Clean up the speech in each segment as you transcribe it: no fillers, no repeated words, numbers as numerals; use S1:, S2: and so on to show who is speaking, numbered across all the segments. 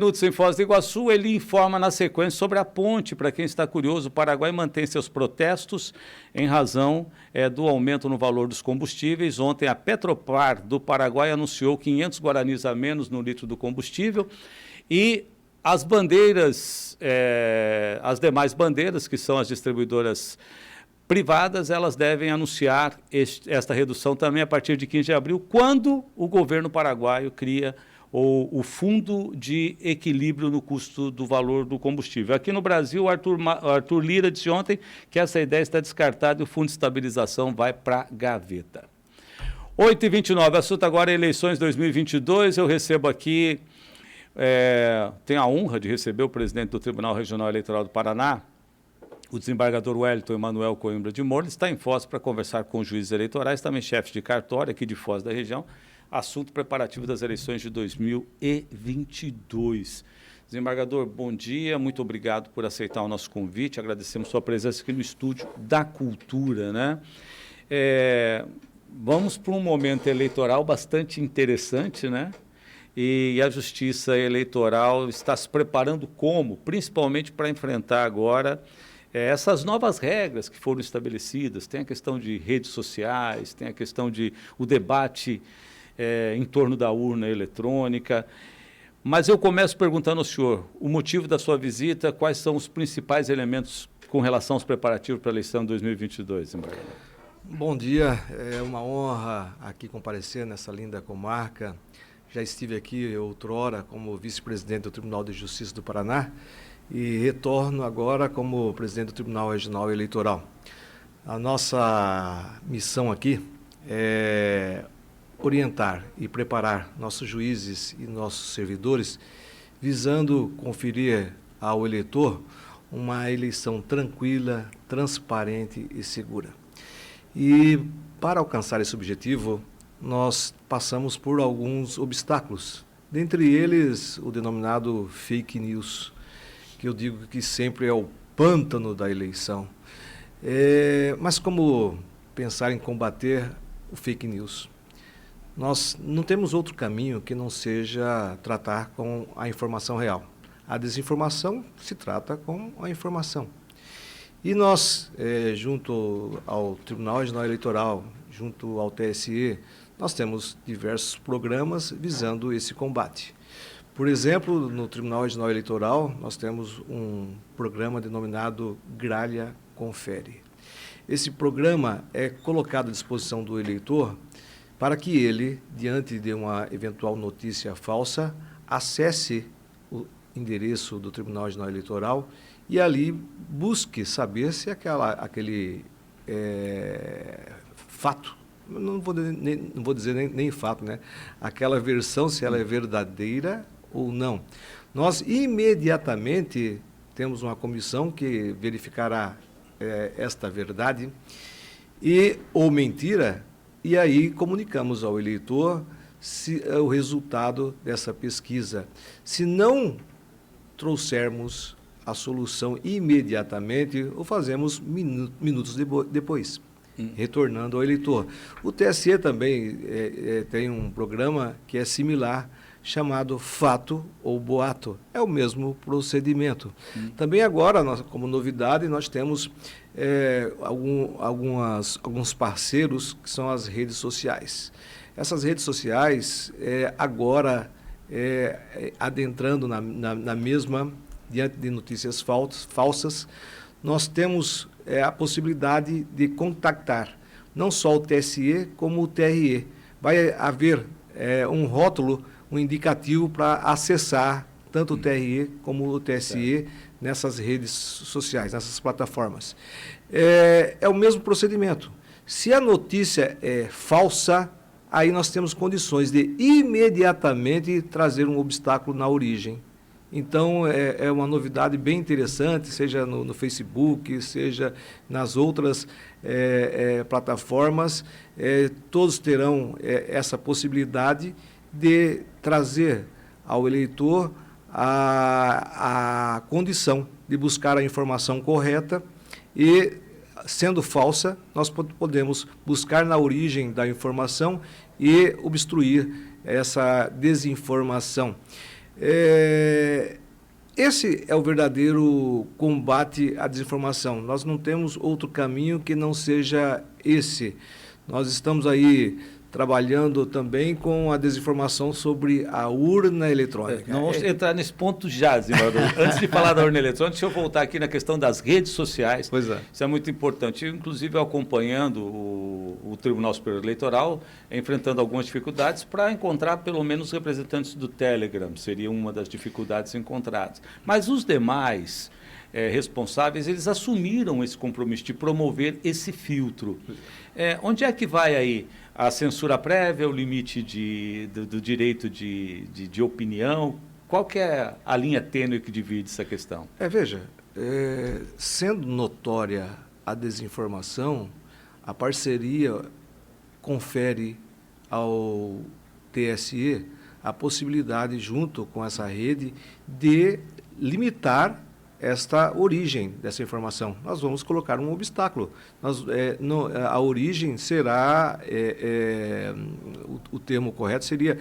S1: Minutos em Foz do Iguaçu, ele informa na sequência sobre a ponte. Para quem está curioso, o Paraguai mantém seus protestos em razão do aumento no valor dos combustíveis. Ontem, a Petropar do Paraguai anunciou 500 guaranis a menos no litro do combustível e as bandeiras, as demais bandeiras, que são as distribuidoras privadas, elas devem anunciar esta redução também a partir de 15 de abril, quando o governo paraguaio cria o Fundo de Equilíbrio no Custo do Valor do Combustível. Aqui no Brasil, o Arthur Lira disse ontem que essa ideia está descartada e o Fundo de Estabilização vai para a gaveta. 8h29, assunto agora eleições 2022. Eu recebo aqui, tenho a honra de receber o presidente do Tribunal Regional Eleitoral do Paraná, o desembargador Wellington Emanuel Coimbra de Moura. Ele está em Foz para conversar com os juízes eleitorais, também chefe de cartório aqui de Foz da região. Assunto preparativo das eleições de 2022. Desembargador, bom dia, muito obrigado por aceitar o nosso convite, agradecemos sua presença aqui no Estúdio da Cultura, né? Vamos para um momento eleitoral bastante interessante, né? E a Justiça Eleitoral está se preparando como? Principalmente para enfrentar agora essas novas regras que foram estabelecidas. Tem a questão de redes sociais, tem a questão de o debate em torno da urna eletrônica. Mas eu começo perguntando ao senhor, o motivo da sua visita, quais são os principais elementos com relação aos preparativos para a eleição de 2022, desembargador?
S2: Bom dia, é uma honra aqui comparecer nessa linda comarca. Já estive aqui outrora como vice-presidente do Tribunal de Justiça do Paraná e retorno agora como presidente do Tribunal Regional Eleitoral. A nossa missão aqui é orientar e preparar nossos juízes e nossos servidores, visando conferir ao eleitor uma eleição tranquila, transparente e segura. E para alcançar esse objetivo, nós passamos por alguns obstáculos, dentre eles o denominado fake news, que eu digo que sempre é o pântano da eleição. Mas como pensar em combater o fake news? Nós não temos outro caminho que não seja tratar com a informação real. A desinformação se trata com a informação. E nós, junto ao Tribunal Regional Eleitoral, junto ao TSE, nós temos diversos programas visando esse combate. Por exemplo, no Tribunal Regional Eleitoral, nós temos um programa denominado Gralha Confere. Esse programa é colocado à disposição do eleitor para que ele, diante de uma eventual notícia falsa, acesse o endereço do Tribunal Regional Eleitoral e ali busque saber se aquele fato, não vou dizer nem fato, né? Aquela versão, se ela é verdadeira ou não. Nós imediatamente temos uma comissão que verificará esta verdade ou mentira, e aí comunicamos ao eleitor o resultado dessa pesquisa. Se não trouxermos a solução imediatamente, o fazemos minutos depois, retornando ao eleitor. O TSE também tem um programa que é similar, chamado Fato ou Boato. É o mesmo procedimento. Também agora, como novidade, nós temos alguns parceiros que são as redes sociais. Essas redes sociais, agora, adentrando na mesma, diante de notícias falsas, nós temos a possibilidade de contactar não só o TSE, como o TRE. Vai haver um rótulo, um indicativo para acessar tanto o TRE como o TSE nessas redes sociais, nessas plataformas. É o mesmo procedimento. Se a notícia é falsa, aí nós temos condições de imediatamente trazer um obstáculo na origem. Então, é uma novidade bem interessante, seja no Facebook, seja nas outras plataformas, todos terão essa possibilidade de trazer ao eleitor a condição de buscar a informação correta e, sendo falsa, nós podemos buscar na origem da informação e obstruir essa desinformação. Esse é o verdadeiro combate à desinformação. Nós não temos outro caminho que não seja esse. Nós estamos aí trabalhando também com a desinformação sobre a urna eletrônica.
S1: Não vamos entrar nesse ponto já, desembargador. Antes de falar da urna eletrônica, deixa eu voltar aqui na questão das redes sociais.
S2: Pois é.
S1: Isso é muito importante. Eu, inclusive, acompanhando o Tribunal Superior Eleitoral, enfrentando algumas dificuldades para encontrar pelo menos representantes do Telegram. Seria uma das dificuldades encontradas. Mas os demais responsáveis, eles assumiram esse compromisso de promover esse filtro. Onde é que vai aí a censura prévia, o limite do direito de opinião? Qual que é a linha tênue que divide essa questão?
S2: Veja, sendo notória a desinformação, a parceria confere ao TSE a possibilidade, junto com essa rede, de limitar esta origem dessa informação. Nós vamos colocar um obstáculo. A origem será, o termo correto seria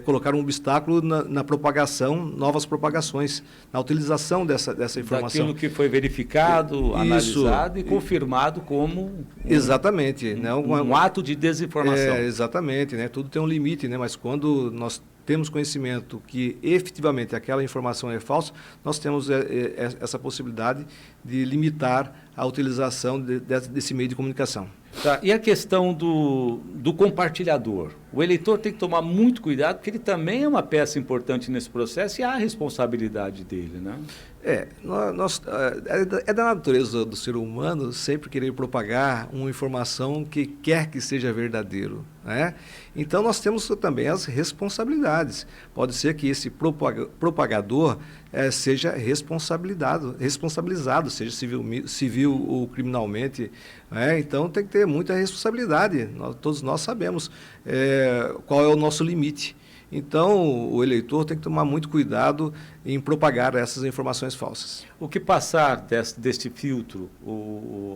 S2: colocar um obstáculo na propagação, novas propagações, na utilização dessa informação.
S1: Daquilo que foi verificado, analisado e confirmado como
S2: exatamente,
S1: um ato de desinformação.
S2: Exatamente, né? Tudo tem um limite, né? Mas quando nós temos conhecimento que efetivamente aquela informação é falsa, nós temos essa possibilidade de limitar a utilização desse meio de comunicação.
S1: Tá. E a questão do compartilhador? O eleitor tem que tomar muito cuidado, porque ele também é uma peça importante nesse processo e há a responsabilidade dele, né? É
S2: da natureza do ser humano sempre querer propagar uma informação que quer que seja verdadeiro, né? Então nós temos também as responsabilidades. Pode ser que esse propagador seja responsabilizado, seja civil ou criminalmente, né? Então tem que ter muita responsabilidade. Todos nós sabemos qual é o nosso limite. Então, o eleitor tem que tomar muito cuidado em propagar essas informações falsas.
S1: O que passar deste filtro,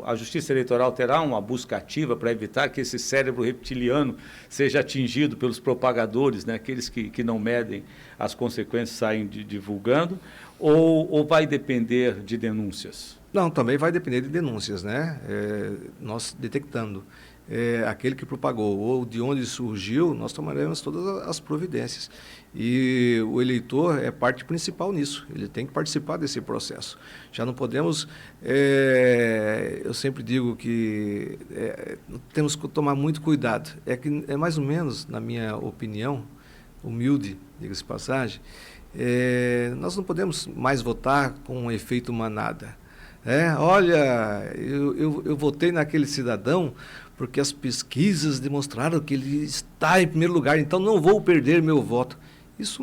S1: a Justiça Eleitoral terá uma busca ativa para evitar que esse cérebro reptiliano seja atingido pelos propagadores, né, aqueles que não medem as consequências, saem divulgando, ou vai depender de denúncias?
S2: Não, também vai depender de denúncias, né? Nós detectando aquele que propagou ou de onde surgiu, nós tomaremos todas as providências. E o eleitor é parte principal nisso, ele tem que participar desse processo. Já não podemos, eu sempre digo que temos que tomar muito cuidado. É mais ou menos, na minha opinião, humilde, diga-se de passagem, nós não podemos mais votar com um efeito manada. Olha, eu votei naquele cidadão porque as pesquisas demonstraram que ele está em primeiro lugar, então não vou perder meu voto. Isso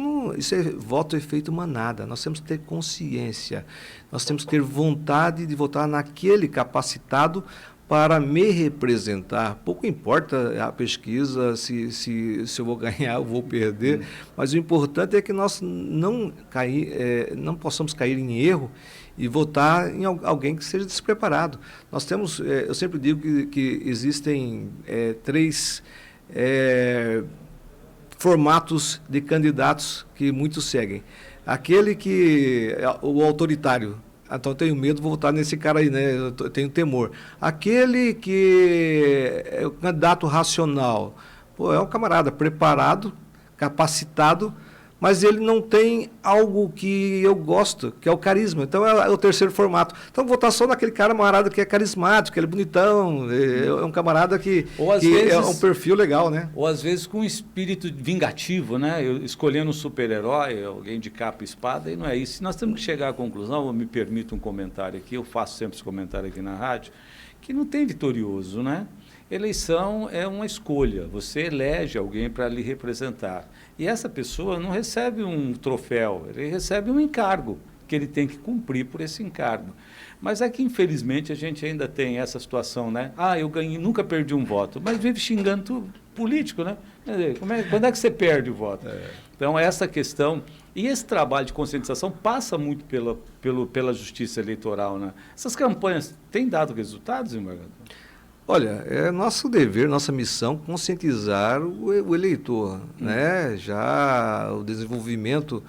S2: é voto efeito manada. Nós temos que ter consciência, nós temos que ter vontade de votar naquele capacitado para me representar. Pouco importa a pesquisa, se eu vou ganhar ou vou perder, mas o importante é que nós não possamos cair em erro e votar em alguém que seja despreparado. Nós temos, eu sempre digo que existem 3 formatos de candidatos que muitos seguem. Aquele que o autoritário. Então eu tenho medo, vou votar nesse cara aí, né? Eu tenho temor. Aquele que é o candidato racional. É um camarada preparado, capacitado, mas ele não tem algo que eu gosto, que é o carisma. Então é o terceiro formato. Então vou votar só naquele camarada que é carismático, que ele é bonitão, é um camarada que vezes, é um perfil legal, né?
S1: Ou às vezes com um espírito vingativo, né? Escolhendo um super-herói, alguém de capa e espada, e não é isso. Nós temos que chegar à conclusão, me permito um comentário aqui, eu faço sempre esse comentário aqui na rádio, que não tem vitorioso, né? Eleição é uma escolha, você elege alguém para lhe representar. E essa pessoa não recebe um troféu, ele recebe um encargo, que ele tem que cumprir por esse encargo. Mas é que, infelizmente, a gente ainda tem essa situação, né? Eu ganhei, nunca perdi um voto, mas vive xingando político, né? Quando é que você perde o voto? Então, essa questão, e esse trabalho de conscientização passa muito pela justiça eleitoral, né? Essas campanhas têm dado resultados, embargador?
S2: Olha, é nosso dever, nossa missão conscientizar o eleitor, né? Já o desenvolvimento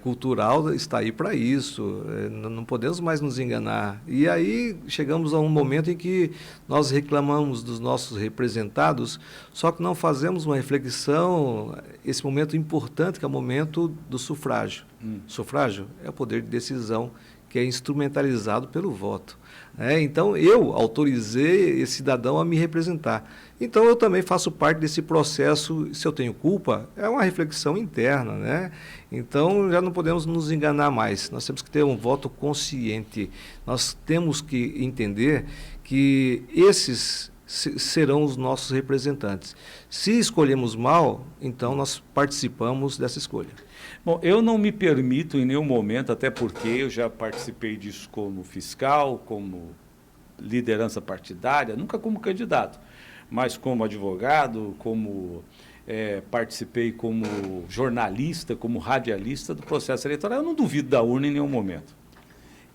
S2: cultural está aí para isso, não podemos mais nos enganar. E aí chegamos a um momento em que nós reclamamos dos nossos representados, só que não fazemos uma reflexão, esse momento importante que é o momento do sufrágio. Sufrágio é o poder de decisão que é instrumentalizado pelo voto. Então, eu autorizei esse cidadão a me representar. Então, eu também faço parte desse processo. Se eu tenho culpa, é uma reflexão interna, né? Então, já não podemos nos enganar mais. Nós temos que ter um voto consciente. Nós temos que entender que esses serão os nossos representantes. Se escolhemos mal, então nós participamos dessa escolha.
S1: Bom, eu não me permito em nenhum momento, até porque eu já participei disso como fiscal, como liderança partidária, nunca como candidato, mas como advogado, participei como jornalista, como radialista do processo eleitoral. Eu não duvido da urna em nenhum momento.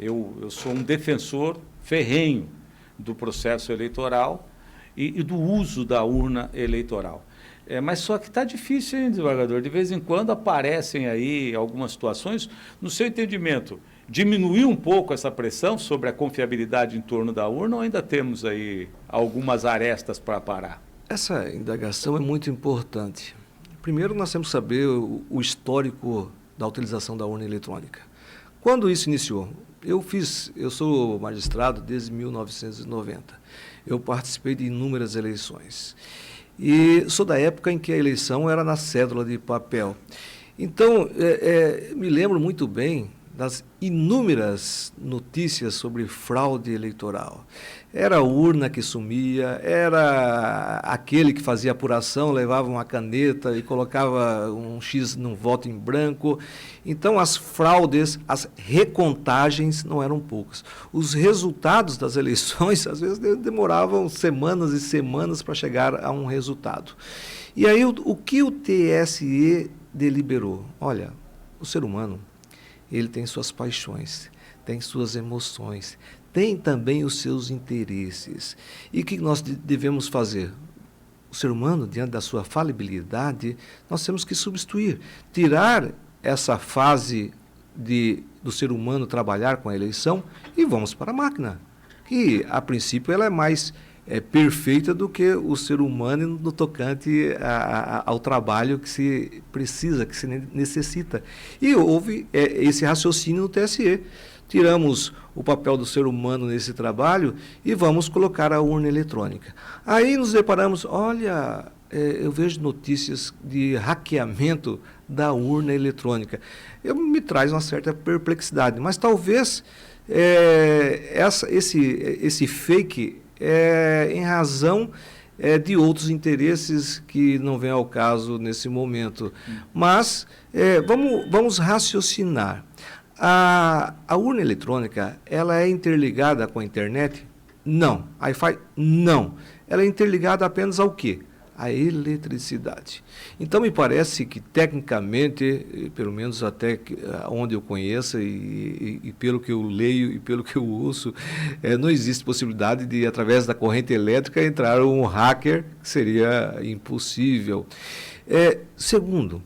S1: Eu sou um defensor ferrenho do processo eleitoral e do uso da urna eleitoral. Mas só que está difícil, hein, desembargador? De vez em quando aparecem aí algumas situações. No seu entendimento, diminuiu um pouco essa pressão sobre a confiabilidade em torno da urna ou ainda temos aí algumas arestas para parar?
S2: Essa indagação é muito importante. Primeiro, nós temos que saber o histórico da utilização da urna eletrônica. Quando isso iniciou? Eu sou magistrado desde 1990. Eu participei de inúmeras eleições. E sou da época em que a eleição era na cédula de papel. Então, me lembro muito bem das inúmeras notícias sobre fraude eleitoral. Era a urna que sumia, era aquele que fazia apuração, levava uma caneta e colocava um X num voto em branco. Então, as fraudes, as recontagens não eram poucas. Os resultados das eleições, às vezes, demoravam semanas e semanas para chegar a um resultado. E aí, o que o TSE deliberou? Olha, o ser humano, ele tem suas paixões, tem suas emoções, tem também os seus interesses. E o que nós devemos fazer? O ser humano, diante da sua falibilidade, nós temos que substituir, tirar essa fase do ser humano trabalhar com a eleição e vamos para a máquina, que a princípio ela é mais perfeita do que o ser humano no tocante ao trabalho que se precisa, que se necessita. E houve esse raciocínio no TSE. Tiramos o papel do ser humano nesse trabalho e vamos colocar a urna eletrônica. Aí nos deparamos, olha, eu vejo notícias de hackeamento da urna eletrônica. Me traz uma certa perplexidade, mas talvez esse fake em razão de outros interesses que não vêm ao caso nesse momento. Mas vamos raciocinar. A urna eletrônica, ela é interligada com a internet? Não. Wi-Fi? Não. Ela é interligada apenas ao quê? A eletricidade. Então, me parece que, tecnicamente, pelo menos até onde eu conheço e pelo que eu leio e pelo que eu ouço, não existe possibilidade de, através da corrente elétrica, entrar um hacker, que seria impossível. Segundo,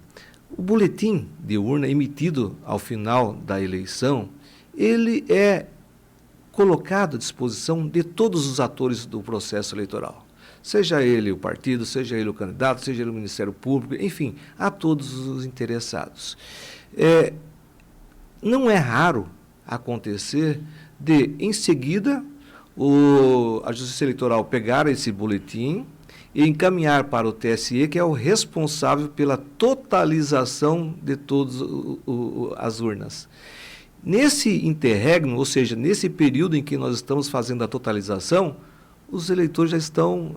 S2: o boletim de urna emitido ao final da eleição, ele é colocado à disposição de todos os atores do processo eleitoral. Seja ele o partido, seja ele o candidato, seja ele o Ministério Público, enfim, a todos os interessados. Não é raro acontecer de, em seguida, a Justiça Eleitoral pegar esse boletim e encaminhar para o TSE, que é o responsável pela totalização de todas as urnas. Nesse interregno, ou seja, nesse período em que nós estamos fazendo a totalização, os eleitores já estão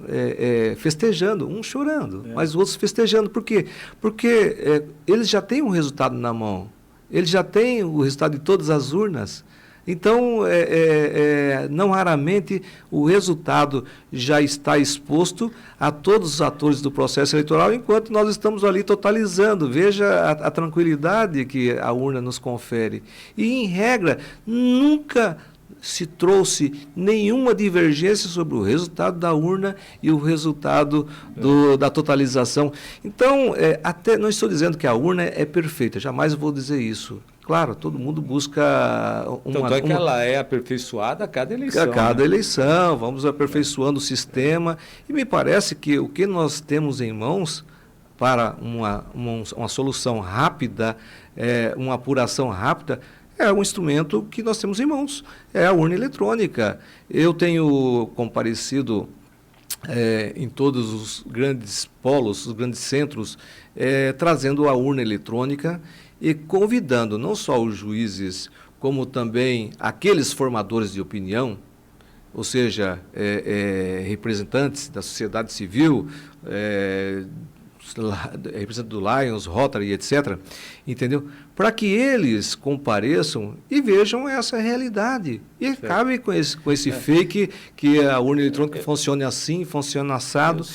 S2: festejando, uns chorando, mas outros festejando. Por quê? Porque eles já têm um resultado na mão, eles já têm o resultado de todas as urnas. Então, não raramente, o resultado já está exposto a todos os atores do processo eleitoral, enquanto nós estamos ali totalizando. Veja a tranquilidade que a urna nos confere. E, em regra, nunca se trouxe nenhuma divergência sobre o resultado da urna e o resultado da totalização. Então, até não estou dizendo que a urna é perfeita, jamais vou dizer isso. Claro, todo mundo busca
S1: Tanto é que ela é aperfeiçoada a cada eleição.
S2: A cada eleição, vamos aperfeiçoando o sistema. E me parece que o que nós temos em mãos para uma solução rápida, uma apuração rápida, é um instrumento que nós temos em mãos, é a urna eletrônica. Eu tenho comparecido em todos os grandes polos, os grandes centros, trazendo a urna eletrônica e convidando não só os juízes, como também aqueles formadores de opinião, ou seja, representantes da sociedade civil, representante do Lions, Rotary, etc., entendeu? Para que eles compareçam e vejam essa realidade. E acabem com esse fake que a urna eletrônica funcione assim, funciona assado.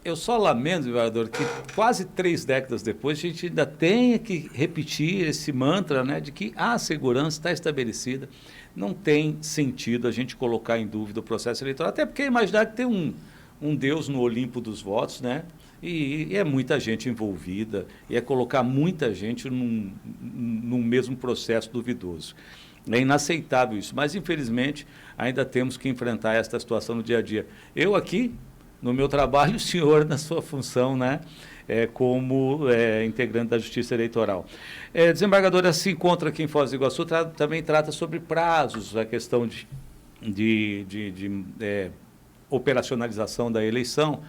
S1: Eu só lamento, vereador, que quase 3 décadas depois a gente ainda tenha que repetir esse mantra, né, de que a segurança está estabelecida. Não tem sentido a gente colocar em dúvida o processo eleitoral, até porque imaginar que tem um Deus no Olimpo dos votos, né? E é muita gente envolvida, e é colocar muita gente num mesmo processo duvidoso. É inaceitável isso, mas infelizmente ainda temos que enfrentar esta situação no dia a dia. Eu aqui, no meu trabalho, o senhor na sua função, né, como integrante da Justiça Eleitoral. Desembargadora, se encontra aqui em Foz do Iguaçu, também trata sobre prazos, a questão de operacionalização da eleição.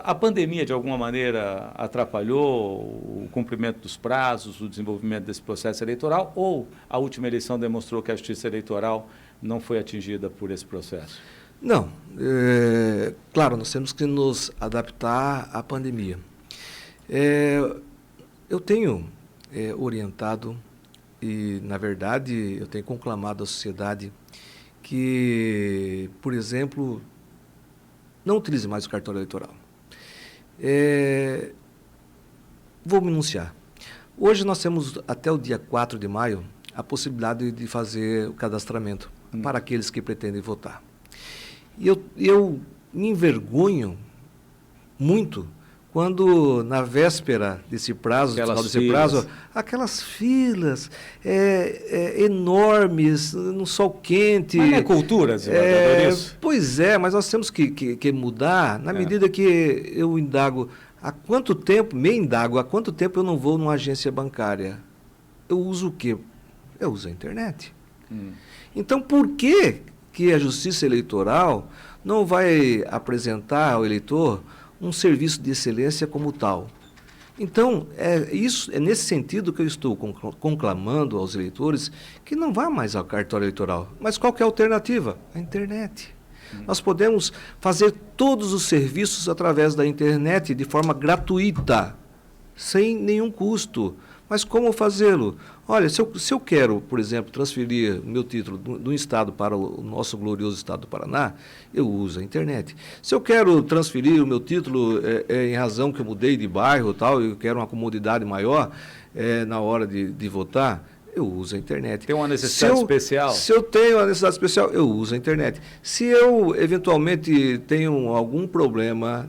S1: A pandemia, de alguma maneira, atrapalhou o cumprimento dos prazos, o desenvolvimento desse processo eleitoral, ou a última eleição demonstrou que a Justiça Eleitoral não foi atingida por esse processo?
S2: Não. Claro, nós temos que nos adaptar à pandemia. Eu tenho orientado e, na verdade, eu tenho conclamado a sociedade que, por exemplo, não utilize mais o cartório eleitoral. Vou me enunciar. Hoje nós temos, até o dia 4 de maio, a possibilidade de fazer o cadastramento para aqueles que pretendem votar. E eu me envergonho muito quando, na véspera desse prazo, aquelas filas enormes, no sol quente.
S1: Mas não é cultura, desembargador, isso?
S2: Pois é, mas nós temos que mudar na medida que eu indago há quanto tempo eu não vou numa agência bancária. Eu uso o quê? Eu uso a internet. Então, por que a Justiça Eleitoral não vai apresentar ao eleitor um serviço de excelência como tal? Então, é nesse sentido que eu estou conclamando aos eleitores que não vá mais ao cartório eleitoral. Mas qual que é a alternativa? A internet. Nós podemos fazer todos os serviços através da internet de forma gratuita, sem nenhum custo. Mas como fazê-lo? Olha, se eu quero, por exemplo, transferir o meu título de um estado para o nosso glorioso estado do Paraná, eu uso a internet. Se eu quero transferir o meu título em razão que eu mudei de bairro e tal, eu quero uma comodidade maior na hora de votar, eu uso a internet.
S1: Tem uma necessidade especial?
S2: Se eu tenho uma necessidade especial, eu uso a internet. Se eu, eventualmente, tenho algum problema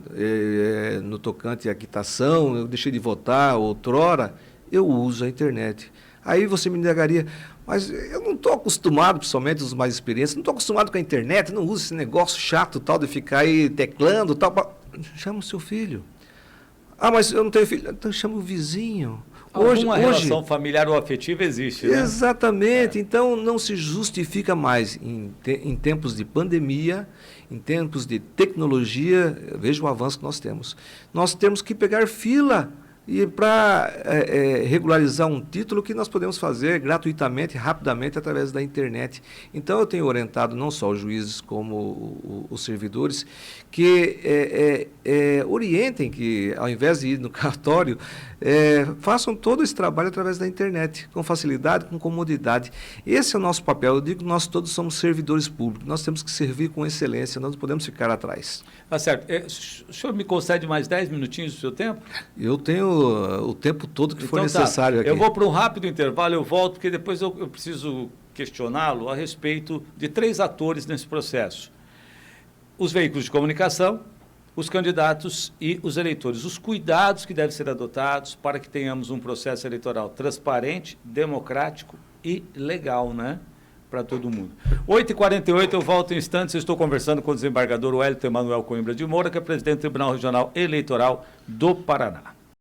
S2: no tocante à quitação, eu deixei de votar outrora, eu uso a internet. Aí você me negaria, mas eu não estou acostumado, principalmente os mais experientes, não estou acostumado com a internet, não uso esse negócio chato tal de ficar aí teclando tal. Chama o seu filho. Ah, mas eu não tenho filho. Então chama o vizinho.
S1: Alguma relação familiar ou afetiva existe, né?
S2: Exatamente. Então não se justifica mais em tempos de pandemia, em tempos de tecnologia, veja o avanço que nós temos. Nós temos que pegar fila e para regularizar um título que nós podemos fazer gratuitamente, rapidamente, através da internet. Então, eu tenho orientado não só os juízes como os servidores que orientem que, ao invés de ir no cartório, façam todo esse trabalho através da internet, com facilidade, com comodidade. Esse é o nosso papel. Eu digo que nós todos somos servidores públicos, nós temos que servir com excelência, nós não podemos ficar atrás.
S1: Tá certo. O senhor me concede mais 10 minutinhos do seu tempo?
S2: Eu tenho o tempo todo que for
S1: Então,
S2: necessário aqui.
S1: Eu vou para um rápido intervalo, eu volto, porque depois eu preciso questioná-lo a respeito de 3 atores nesse processo. Os veículos de comunicação, os candidatos e os eleitores. Os cuidados que devem ser adotados para que tenhamos um processo eleitoral transparente, democrático e legal, né? Para todo mundo. 8h48, eu volto em instantes. Eu estou conversando com o desembargador Wellington Emanuel Coimbra de Moura, que é presidente do Tribunal Regional Eleitoral do Paraná.